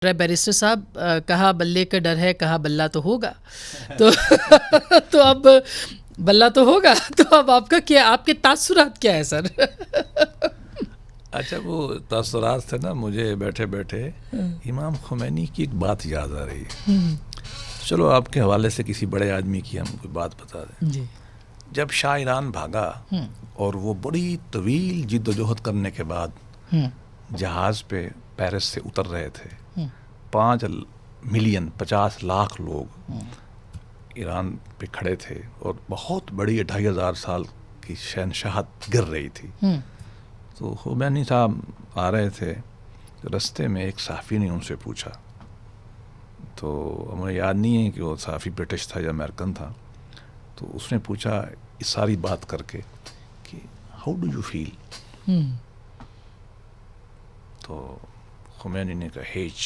Barrister صاحب کہا بلے کا ڈر ہے، کہا بلہ تو ہوگا، تو اب بلہ تو ہوگا، تو اب آپ کا کیا، آپ کے تاثرات کیا ہے سر؟ اچھا، وہ تاثرات تھے نا، مجھے بیٹھے بیٹھے امام خمینی کی ایک بات یاد آ رہی ہے. چلو آپ کے حوالے سے کسی بڑے آدمی کی ہم کوئی بات بتا دیں. جی. جب شاہ ایران بھاگا اور وہ بڑی طویل جد و جہد کرنے کے بعد جہاز پہ پیرس سے اتر رہے تھے، 50 لاکھ لوگ ایران پہ کھڑے تھے اور بہت بڑی 2500 سال کی شہنشاہت گر رہی تھی. تو خمینی صاحب آ رہے تھے، رستے میں ایک صحافی نے ان سے پوچھا، تو ہمیں یاد نہیں ہے کہ وہ صحافی برٹش تھا یا امریکن تھا. تو اس نے پوچھا اس ساری بات کر کے کہ ہاؤ ڈو یو فیل؟ تو خمینی نے کہا ہیچ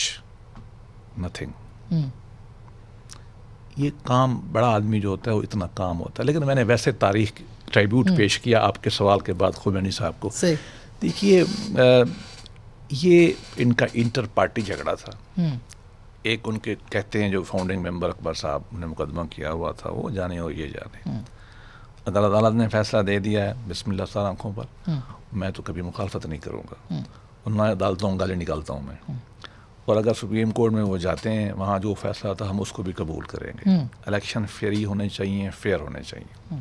نتھنگ. یہ کام بڑا آدمی جو ہوتا ہے وہ اتنا کام ہوتا ہے. لیکن میں نے ویسے تاریخ ٹریبیوٹ پیش کیا آپ کے سوال کے بعد خمینی صاحب کو. دیکھیے، یہ ان کا انٹر پارٹی جھگڑا تھا. ایک ان کے کہتے ہیں جو فاؤنڈنگ ممبر اکبر صاحب نے مقدمہ کیا ہوا تھا، وہ جانے اور یہ جانے. عدالت نے فیصلہ دے دیا ہے، بسم اللہ سارا آنکھوں پر، میں تو کبھی مخالفت نہیں کروں گا، اور نہ عدالتوں گالی نکالتا ہوں میں. اور اگر سپریم کورٹ میں وہ جاتے ہیں، وہاں جو فیصلہ تھا ہم اس کو بھی قبول کریں گے. الیکشن فری ہونے چاہیے، فیئر ہونے چاہیے.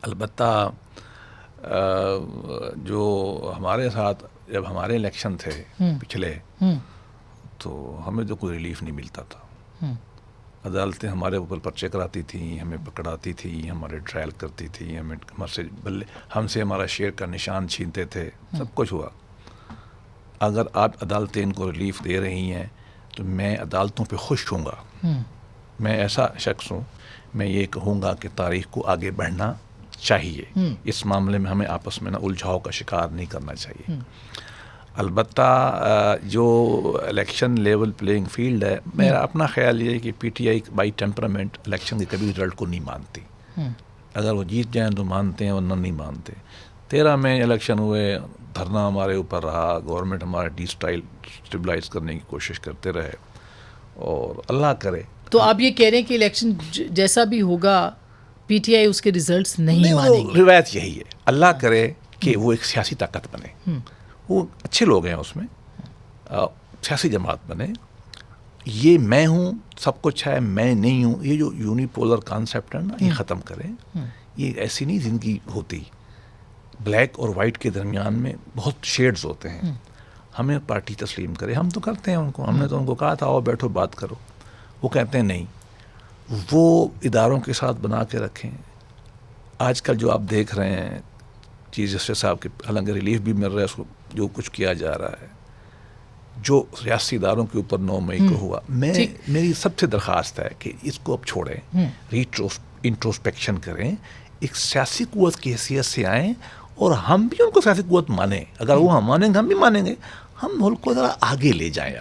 البتہ جو ہمارے ساتھ جب ہمارے الیکشن تھے پچھلے، تو ہمیں تو کوئی ریلیف نہیں ملتا تھا. عدالتیں ہمارے اوپر پرچے کراتی تھیں، ہمیں پکڑاتی تھیں، ہمارے ٹرائل کرتی تھیں، ہم سے ہمارا شیئر کا نشان چھینتے تھے. سب کچھ ہوا. اگر آپ عدالتیں ان کو ریلیف دے رہی ہیں تو میں عدالتوں پہ خوش ہوں گا. میں ایسا شخص ہوں، میں یہ کہوں گا کہ تاریخ کو آگے بڑھنا چاہیے. اس معاملے میں ہمیں آپس میں الجھاؤ کا شکار نہیں کرنا چاہیے. البتہ جو الیکشن لیول پلینگ فیلڈ ہے، میرا اپنا خیال یہ ہے کہ P T I by temperament election کے کبھی رزلٹ کو نہیں مانتی. اگر وہ جیت جائیں تو مانتے ہیں، ورنہ نہیں مانتے. 13 میں الیکشن ہوئے، دھرنا ہمارے اوپر رہا، گورنمنٹ ہمارے ڈیسٹیبلائز کرنے کی کوشش کرتے رہے، اور اللہ کرے. تو آپ یہ کہہ رہے ہیں کہ الیکشن جیسا بھی ہوگا پی ٹی آئی اس کے ریزلٹس نہیں مانیں گے؟ روایت یہی ہے. اللہ کرے کہ وہ ایک سیاسی طاقت بنے. وہ اچھے لوگ ہیں اس میں، سیاسی جماعت بنے. یہ میں ہوں، سب کچھ ہے، میں نہیں ہوں، یہ جو یونیپولر کانسیپٹ ہے نا، یہ ختم کریں. یہ ایسی نہیں زندگی ہوتی. بلیک اور وائٹ کے درمیان میں بہت شیڈز ہوتے ہیں. ہمیں پارٹی تسلیم کرے. ہم تو کرتے ہیں ان کو، ہم نے تو ان کو کہا تھا آؤ بیٹھو بات کرو. وہ کہتے ہیں نہیں. وہ اداروں کے ساتھ بنا کے رکھیں. آج کل جو آپ دیکھ رہے ہیں چیف جسٹس صاحب کے، حالانکہ ریلیف بھی مل رہا ہے اس کو، جو کچھ کیا جا رہا ہے، جو ریاستی اداروں کے اوپر 9 مئی کو ہوا، میری سب سے درخواست ہے کہ اس کو اب چھوڑیں، انٹروسپیکشن کریں، ایک سیاسی قوت کی حیثیت سے آئیں، اور ہم بھی ان کو سیاسی قوت مانیں. اگر وہ ہم مانیں گے، ہم بھی مانیں گے. ہم ملک کو ذرا آگے لے جائیں. اب